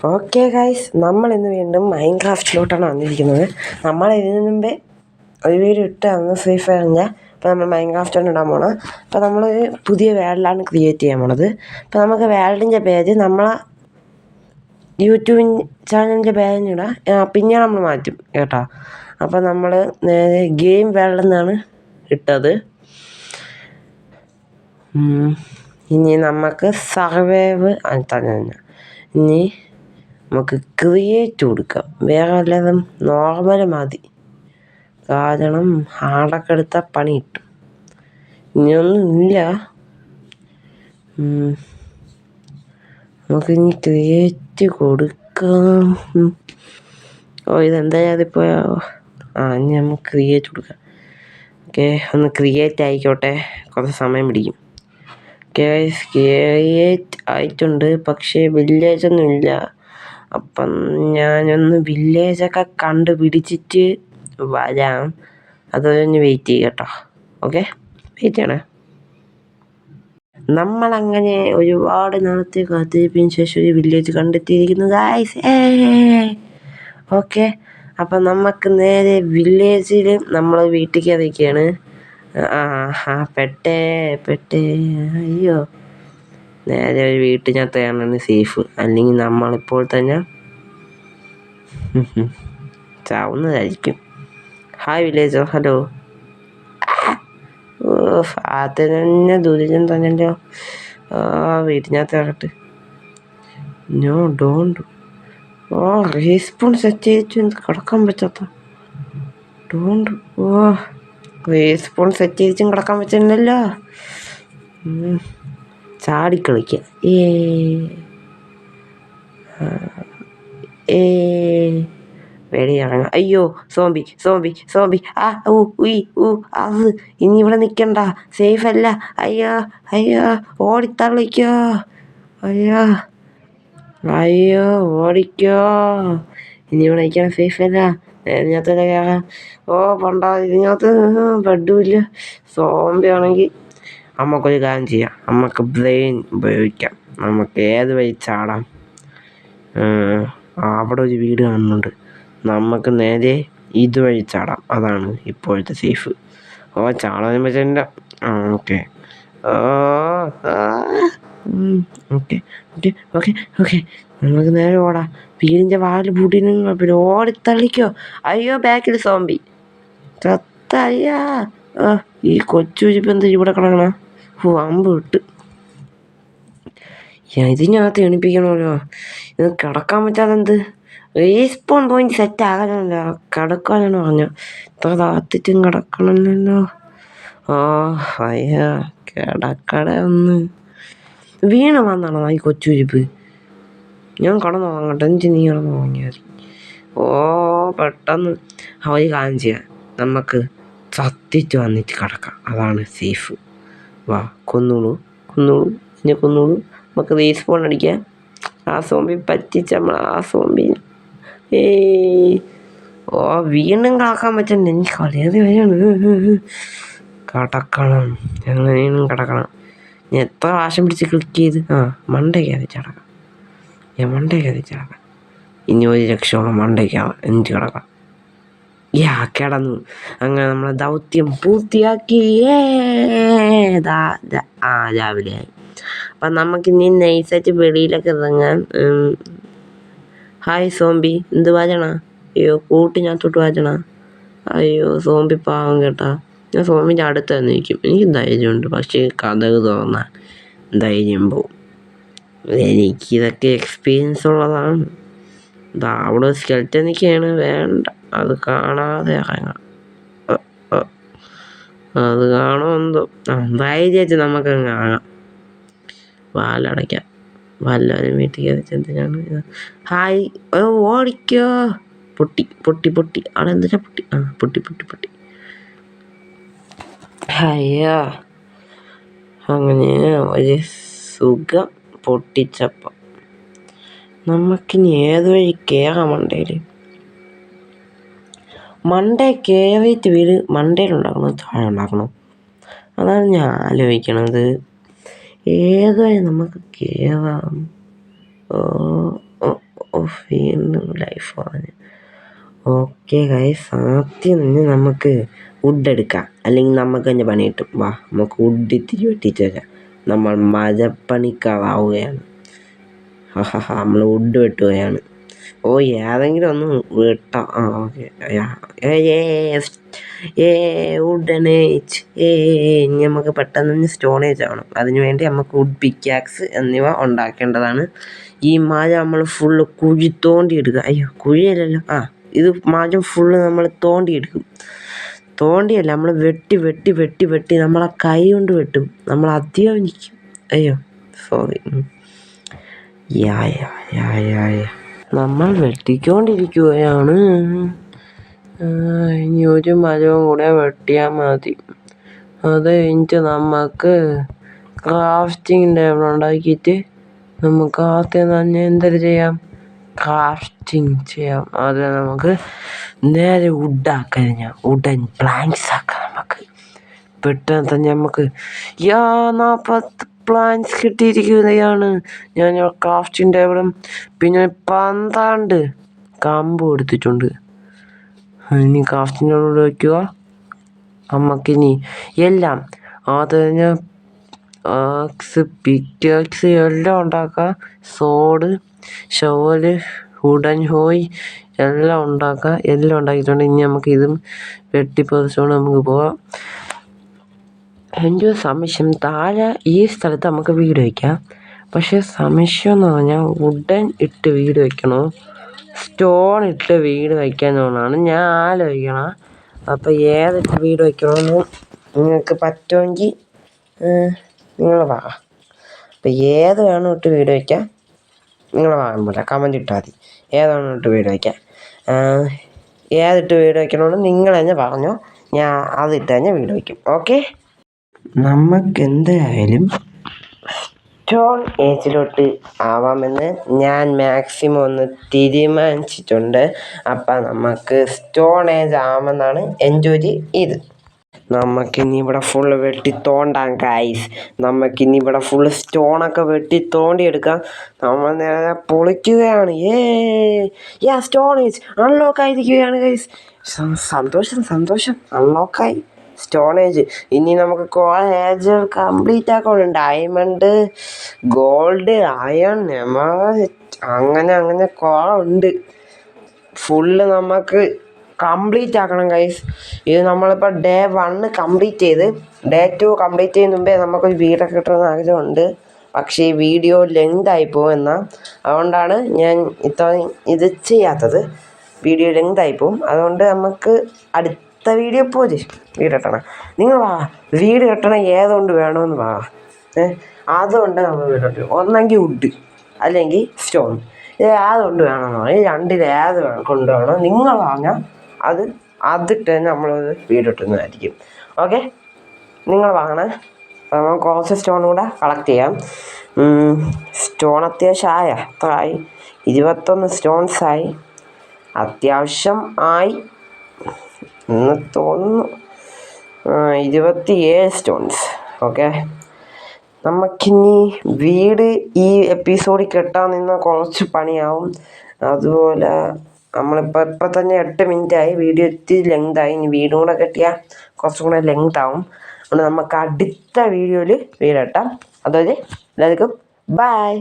Okay guys, നമ്മളിന്ന് വീണ്ടും മൈൻക്രാഫ്റ്റിലോട്ടാണ് വന്നിരിക്കുന്നത്. നമ്മൾ ഇതിനു മുമ്പേ ഒരു വീഡിയോ ഇട്ടായിരുന്നു ഫ്രീ ഫയറിൻ്റെ. അപ്പോൾ നമ്മൾ മൈൻക്രാഫ്റ്റാണ് ഇടാൻ പോണത്. അപ്പോൾ നമ്മൾ പുതിയ വേൾഡാണ് ക്രിയേറ്റ് ചെയ്യാൻ പോണത്. അപ്പോൾ നമുക്ക് വേൾഡിൻ്റെ പേര് നമ്മളെ യൂട്യൂബ് ചാനലിൻ്റെ പേരിനിടാം, പിന്നെ നമ്മൾ മാറ്റും കേട്ടോ. അപ്പോൾ നമ്മൾ നേരെ ഗെയിം വേൾഡ് എന്നാണ് ഇട്ടത്. ഇനി നമുക്ക് സർവൈവ് തന്നെ. ഇനി നമുക്ക് ക്രിയേറ്റ് കൊടുക്കാം. വേറെ വല്ലതും നോർമൽ മതി, കാരണം ഹാർഡൊക്കെ എടുത്താൽ പണി കിട്ടും. ഇനിയൊന്നും ഇല്ല. നമുക്കിനി ക്രിയേറ്റ് കൊടുക്കാം. ഇതെന്തായാലും അതിപ്പോൾ ഇനി നമുക്ക് ക്രിയേറ്റ് കൊടുക്കാം. ഓക്കെ, ഒന്ന് ക്രിയേറ്റ് ആയിക്കോട്ടെ, കുറച്ച് സമയം പിടിക്കും. ക്രിയേറ്റ് ആയിട്ടുണ്ട്, പക്ഷേ വില്ലേജൊന്നും ഇല്ല. അപ്പം ഞാനൊന്ന് വില്ലേജൊക്കെ കണ്ടുപിടിച്ചിട്ട് വരാം. അതൊന്ന് വെയിറ്റ് ചെയ്യുക കേട്ടോ. ഓക്കെ, വെയിറ്റ് ചെയ്യണേ. നമ്മളങ്ങനെ ഒരുപാട് നാളത്തെ കാത്തിരിപ്പിന് ശേഷം ഒരു വില്ലേജ് കണ്ടെത്തിയിരിക്കുന്നു ഗായ്സ്. ഓക്കെ, അപ്പം നമുക്ക് നേരെ വില്ലേജിൽ നമ്മൾ വീട്ടിൽ കയറിയിരിക്കുകയാണ്. പെട്ടേ അയ്യോ, നേരെ ഒരു വീട്ടിനകത്ത് കയറാനാണ് സേഫ്. അല്ലെങ്കിൽ നമ്മളിപ്പോൾ തന്നെ ചാവുന്നതായിരിക്കും. Hi വില്ലേജോ, hello. അത് തന്നെ ദുരിതം തന്നെയല്ലോ. വീട്ടിനകത്ത് കയറട്ട്. No don't. റീസ്പോൺ സെറ്റ് ചെയ്തിട്ട് കിടക്കാൻ പറ്റാത്ത ഡോണ്ട്. റീസ്പോൺ സെറ്റ് ചെയ്തിട്ടും കിടക്കാൻ പറ്റുന്നില്ലല്ലോ. ചാടിക്കളിക്കുക. വെളിയിറങ്ങാം. അയ്യോ, സോംബി. ഇനി ഇവിടെ നിൽക്കണ്ട, സേഫ് അല്ല. അയ്യോ ഓടിത്തള്ളിക്കോ. അയ്യോ ഓടിക്കോ. ഇനി ഇവിടെ നിൽക്കാൻ സേഫ് അല്ല. ഇതിനകത്ത് കയറാം. പണ്ടാ ഇതിനകത്ത് ബെഡും ഇല്ല. സോംബി ആണെങ്കിൽ നമുക്കൊരു കാര്യം ചെയ്യാം. നമുക്ക് ബ്രെയിൻ ഉപയോഗിക്കാം. നമുക്ക് ഏത് വഴി ചാടാം. അവിടെ ഒരു വീട് കാണുന്നുണ്ട്. നമുക്ക് നേരെ ഇതുവഴി ചാടാം. അതാണ് ഇപ്പോഴത്തെ സേഫ്. ചാടാൻ പറ്റില്ല. ഓക്കെ നമുക്ക് നേരെ ഓടാം. വീടിൻ്റെ വാല് പൂട്ടിനും പിന്നെ ഓടിത്തള്ളിക്കോ. അയ്യോ, ബാക്കിൽ സോംബി ചത്ത. അയ്യാ, ഈ കൊച്ചു ഇപ്പം എന്താ ഇവിടെ കിടക്കണ? അമ്പ് വിട്ട്. ഇതിനകത്ത് എണിപ്പിക്കണമല്ലോ. ഇത് കിടക്കാൻ പറ്റാതെ എന്ത് റീസ്പോൺ പോയിന്റ് സെറ്റ് ആകാനല്ലോ, കിടക്കാനാണ് പറഞ്ഞു. ഇത്ര താത്തിട്ടും കിടക്കണമല്ലോ. അയ്യാ, കിടക്കട ഒന്ന് വീണ് വന്നാണോ ഈ കൊച്ചുരിപ്പ്? ഞാൻ കടന്നു വാങ്ങട്ടെ, എനിക്ക് നീ കടന്നു വാങ്ങിയാൽ മതി. പെട്ടെന്ന് ഒരു കാര്യം ചെയ്യാം. നമുക്ക് ചത്തിട്ട് വന്നിട്ട് കിടക്കാം, അതാണ് സേഫ്. വാ, കൊന്നോളൂ. നമുക്ക് റീസ്പോൺ അടിക്കാം. ആ സോംബി പറ്റിച്ച് നമ്മൾ വീണ്ടും കളക്കാൻ പറ്റണ്ട. എനിക്ക് കളയാതെ വരികയാണ്. കിടക്കണം, എങ്ങനെയും കിടക്കണം. ഞാൻ എത്ര പ്രാവശ്യം പിടിച്ച് ക്ലിക്ക് ചെയ്ത് മണ്ടയ്ക്ക് ചടക്കാം. ഇനി ഒരു രക്ഷയോളം മണ്ടയ്ക്കാവാം, എനിക്ക് കിടക്കാം. കിടന്നു. അങ്ങനെ നമ്മളെ ദൗത്യം പൂർത്തിയാക്കി. രാവിലെ ആയി. അപ്പം നമുക്കിനി നൈസായിട്ട് വെളിയിലൊക്കെ ഇറങ്ങാം. ഹായ് സോംബി, എന്ത് വാജണ? അയ്യോ, കൂട്ടിനകത്തോട്ട് വാജണ. അയ്യോ, സോംബി പാവം കേട്ടാ. ഞാൻ സോംബിൻ്റെ അടുത്ത് തന്നെ നിൽക്കും. എനിക്ക് ധൈര്യമുണ്ട്, പക്ഷേ കഥക് തുറന്നാൽ ധൈര്യം പോവും. എനിക്കിതൊക്കെ എക്സ്പീരിയൻസ് ഉള്ളതാണ്. അവിടെ സ്കെൽറ്റൻ നിൽക്കുകയാണ്. വേണ്ട, അത് കാണാതെ ഇറങ്ങാം. അത് കാണുമെന്തോ. ധൈര്യമായിട്ട് നമുക്കങ്ങ് ആകാം. വാലടയ്ക്കാം. വല്ലവരും വീട്ടിൽ കയറിച്ച് എന്തിനാണ്? ഹായ്, ഓടിക്കോ. പൊട്ടി. അവിടെ എന്തിനാ പൊട്ടി. അയ്യോ, അങ്ങനെ ഒരു സുഖം പൊട്ടിച്ചപ്പം. നമുക്കിനി ഏത് വഴി കയറാം? മണ്ടേ കയറിയിട്ട് വീട് മണ്ടയിലുണ്ടാക്കണോ താഴെ ഉണ്ടാക്കണോ? അതാണ് ഞാൻ ആലോചിക്കണത്. ഏത് വഴി നമുക്ക് കയറാം? വീണ്ടും ലൈഫ് പറഞ്ഞു. ഓക്കെ ഗൈസ്, ആദ്യം തന്നെ നമുക്ക് വുഡ് എടുക്കാം, അല്ലെങ്കിൽ നമുക്ക് തന്നെ പണി കിട്ടും. വാ, നമുക്ക് വുഡ് ഇത്തിരി വെട്ടിച്ച് വരാം. നമ്മൾ മരപ്പണിക്കാരാവുകയാണ്. നമ്മൾ വുഡ് വെട്ടുകയാണ്. ഏതെങ്കിലും ഒന്ന് വെട്ടാം. ഓക്കെ. വുഡനേജ്. ഇനി നമുക്ക് പെട്ടെന്ന് സ്റ്റോണേജ് ആവണം. അതിനു വേണ്ടി നമുക്ക് വുഡ് പിക്കാക്സ് എന്നിവ ഉണ്ടാക്കേണ്ടതാണ്. ഈ മരം നമ്മൾ ഫുള്ള് കുഴി തോണ്ടിയെടുക്കുക. കുഴിയല്ലല്ലോ, ഇത് മരം ഫുള്ള് നമ്മൾ തോണ്ടിയെടുക്കും. തോണ്ടിയല്ല, നമ്മൾ വെട്ടി വെട്ടി വെട്ടി വെട്ടി നമ്മളെ കൈ കൊണ്ട് വെട്ടും. നമ്മൾ അധ്വാനിക്കും. സോറി. നമ്മൾ വെട്ടിക്കൊണ്ടിരിക്കുകയാണ്. ഇനി ഒരു മരവും കൂടെ വെട്ടിയാൽ മതി. അത് കഴിഞ്ഞിട്ട് നമുക്ക് ക്രാഫ്റ്റിംഗ് ടേബിൾ ഉണ്ടാക്കിയിട്ട് നമുക്ക് ആദ്യം തന്നെ എന്തൊരു ചെയ്യാം, ക്രാഫ്റ്റിംഗ് ചെയ്യാം. അത് നമുക്ക് നേരെ വുഡാക്കാം. വുഡൻ പ്ലാങ്ക്സ് ആക്കാം. നമുക്ക് പെട്ടെന്ന് തന്നെ നമുക്ക് 40 പ്ലാൻസ് കിട്ടിയിരിക്കുകയാണ്. ഞാൻ ക്രാഫ്റ്റിംഗ് ടേബിളും പിന്നെ 12 കമ്പും എടുത്തിട്ടുണ്ട്. ഇനി ക്രാഫ്റ്റിംഗ് ടേബിൾ വയ്ക്കുക. നമുക്കിനി എല്ലാം അത് കഴിഞ്ഞ് പിക്ചേഴ്സ് എല്ലാം ഉണ്ടാക്കുക. സോഡ്, ഷവല്, വുഡൻ ഹോയ് എല്ലാം ഉണ്ടാക്കുക. എല്ലാം ഉണ്ടാക്കിയിട്ടുണ്ട്. ഇനി നമുക്ക് ഇതും വെട്ടിപ്പതിച്ചുകൊണ്ട് നമുക്ക് പോവാം. എൻ്റെ സംശയം, താഴെ ഈ സ്ഥലത്ത് നമുക്ക് വീട് വയ്ക്കാം. പക്ഷേ സംശയം എന്ന് പറഞ്ഞാൽ വുഡൻ ഇട്ട് വീട് വയ്ക്കണോ സ്റ്റോൺ ഇട്ട് വീട് വയ്ക്കാമെന്നാണ് ഞാൻ ആലോചിക്കണം. അപ്പോൾ ഏതിട്ട് വീട് വയ്ക്കണമെന്ന് നിങ്ങൾക്ക് പറ്റുമെങ്കിൽ നിങ്ങൾ പറ. അപ്പോൾ ഏത് വേണം ഇട്ട് വീട് വയ്ക്കാം, നിങ്ങൾ പറയുമ്പോൾ കമൻറ്റ് ഇട്ടാൽ മതി. ഏതാണ് ഇട്ട് വീട് വയ്ക്കാം, ഏതിട്ട് വീട് വയ്ക്കണമെന്ന് നിങ്ങൾ തന്നെ പറഞ്ഞോ. ഞാൻ അതിട്ട് തന്നെ വീട് വയ്ക്കും. ഓക്കെ, നമുക്കെന്തായാലും സ്റ്റോൺ ഏജിലോട്ട് ആവാമെന്ന് ഞാൻ മാക്സിമം ഒന്ന് തീരുമാനിച്ചിട്ടുണ്ട്. അപ്പം നമുക്ക് സ്റ്റോൺ ഏജ് ആവാമെന്നാണ് എൻ്റെ ഒരു ഇത്. നമുക്കിനി ഇവിടെ ഫുള്ള് വെട്ടി തോണ്ടാം ഗൈസ്. നമുക്കിനി ഇവിടെ ഫുള്ള് സ്റ്റോണൊക്കെ വെട്ടി തോണ്ടിയെടുക്കാം. നമ്മൾ നേരെ പൊളിക്കുകയാണ്. സ്റ്റോൺ ഏജ് അൺലോക്ക് ആയിരിക്കുകയാണ് ഗൈസ്. സന്തോഷം അൺലോക്കായി സ്റ്റോൺ ഏജ്. ഇനി നമുക്ക് കുറേ ഏജ് കംപ്ലീറ്റ് ആക്കണം. ഡയമണ്ട്, ഗോൾഡ്, അയൺ, അങ്ങനെ കുറേ ഉണ്ട്. ഫുള്ള് നമുക്ക് കംപ്ലീറ്റ് ആക്കണം ഗൈസ്. ഇത് നമ്മളിപ്പോൾ ഡേ 1 കംപ്ലീറ്റ് ചെയ്ത് ഡേ 2 കംപ്ലീറ്റ് ചെയ്യുന്ന മുമ്പേ നമുക്കൊരു വീടൊക്കെ കിട്ടണമെന്ന് ആഗ്രഹമുണ്ട്. പക്ഷേ ഈ വീഡിയോ ലെങ്ത് ആയിപ്പോവും അതുകൊണ്ടാണ് ഞാൻ ഇത്രയും ഇത് ചെയ്യാത്തത്. വീഡിയോ ലെങ്ത് ആയിപ്പോവും. അതുകൊണ്ട് നമുക്ക് അടുത്ത വീഡിയോ പോലെ വീട് കെട്ടണം. നിങ്ങൾ വീട് കെട്ടണം ഏതുകൊണ്ട് വേണമെന്ന് അതുകൊണ്ട് നമ്മൾ വീട് കെട്ടും. ഒന്നെങ്കിൽ വുഡ് അല്ലെങ്കിൽ സ്റ്റോൺ. ഇത് ഏതുകൊണ്ട് വേണമെന്ന് പറഞ്ഞാൽ രണ്ടിൽ ഏത് കൊണ്ടുവേണം നിങ്ങൾ പറഞ്ഞാൽ അതിട്ട് തന്നെ നമ്മളത് വീട് കെട്ടുന്നതായിരിക്കും. ഓക്കെ, നിങ്ങൾ വാങ്ങണേ. നമുക്ക് കുറച്ച് സ്റ്റോൺ കൂടെ കളക്ട് ചെയ്യാം. സ്റ്റോൺ അത്യാവശ്യമായ എത്രയായി? 21 സ്റ്റോൺസായി. അത്യാവശ്യം ആയി എന്ന് തോന്നുന്നു. 27 സ്റ്റോൺസ്. ഓക്കെ, നമുക്കിനി വീട് ഈ എപ്പിസോഡിൽ കെട്ടാൻ നിന്നാൽ കുറച്ച് പണിയാവും. അതുപോലെ ഇപ്പം തന്നെ 8 മിനിറ്റായി. വീഡിയോ ഇത്തിരി ലെങ്തായി. ഇനി വീടും കൂടെ കെട്ടിയാൽ കുറച്ചും കൂടെ ലെങ്ത് ആവും. അതുകൊണ്ട് നമുക്ക് അടുത്ത വീഡിയോയിൽ വീട് കെട്ടാം. അതുവരെ എല്ലാവർക്കും ബൈ.